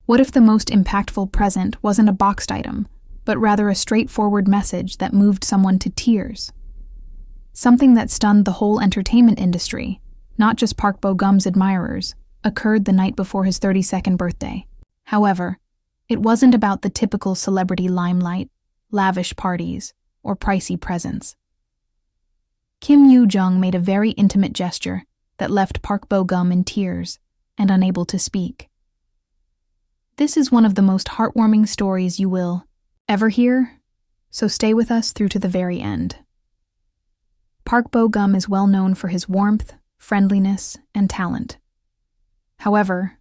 What if the most impactful present wasn't a boxed item, but rather a straightforward message that moved someone to tears? Something that stunned the whole entertainment industry, not just Park Bo-gum's admirers, occurred the night before his 32nd birthday. However, it wasn't about the typical celebrity limelight, lavish parties, or pricey presents. Kim Yoo Jung made a very intimate gesture that left Park Bo-gum in tears and unable to speak. This is one of the most heartwarming stories you will ever hear, so stay with us through to the very end. Park Bo-gum is well known for his warmth, friendliness, and talent. However,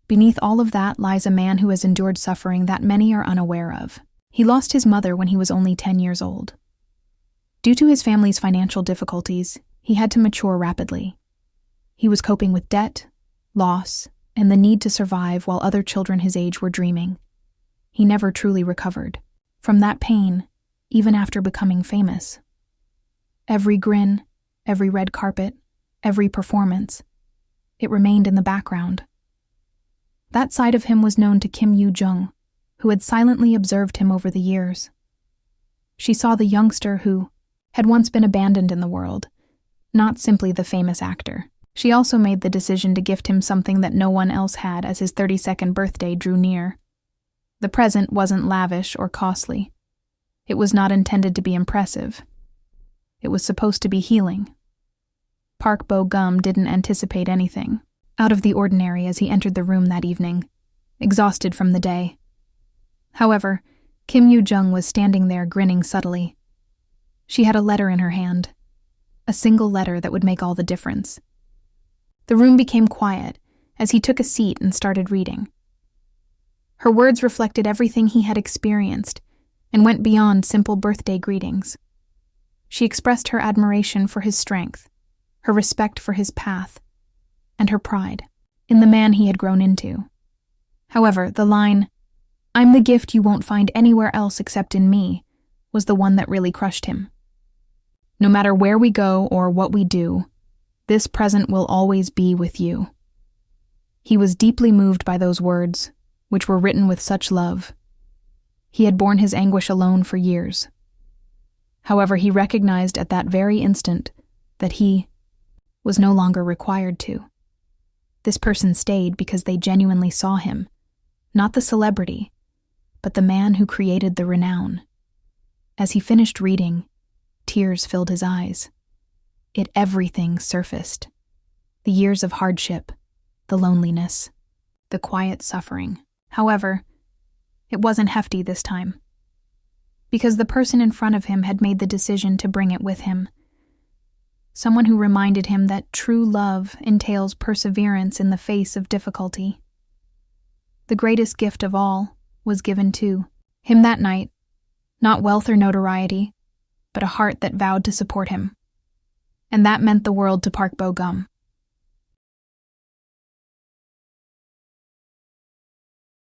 beneath all of that lies a man who has endured suffering that many are unaware of. He lost his mother when he was only 10 years old. Due to his family's financial difficulties, he had to mature rapidly. He was coping with debt, loss, and the need to survive while other children his age were dreaming. He never truly recovered from that pain, even after becoming famous. Every grin, every red carpet, every performance, it remained in the background. That side of him was known to Kim Yoo Jung, who had silently observed him over the years. She saw the youngster who had once been abandoned in the world, not simply the famous actor. She also made the decision to gift him something that no one else had as his 32nd birthday drew near. The present wasn't lavish or costly. It was not intended to be impressive. It was supposed to be healing. Park Bo-gum didn't anticipate anything out of the ordinary as he entered the room that evening, exhausted from the day. However, Kim Yoo Jung was standing there grinning subtly. She had a letter in her hand, a single letter that would make all the difference. The room became quiet as he took a seat and started reading. Her words reflected everything he had experienced and went beyond simple birthday greetings. She expressed her admiration for his strength, her respect for his path, and her pride in the man he had grown into. However, the line, "I'm the gift you won't find anywhere else except in me," was the one that really crushed him. No matter where we go or what we do, this present will always be with you. He was deeply moved by those words, which were written with such love. He had borne his anguish alone for years. However, he recognized at that very instant that he was no longer required to. This person stayed because they genuinely saw him, not the celebrity, but the man who created the renown. As he finished reading, tears filled his eyes. Everything surfaced. The years of hardship, the loneliness, the quiet suffering. However, it wasn't hefty this time, because the person in front of him had made the decision to bring it with him. Someone who reminded him that true love entails perseverance in the face of difficulty. The greatest gift of all was given to him that night, not wealth or notoriety, but a heart that vowed to support him. And that meant the world to Park Bo-gum.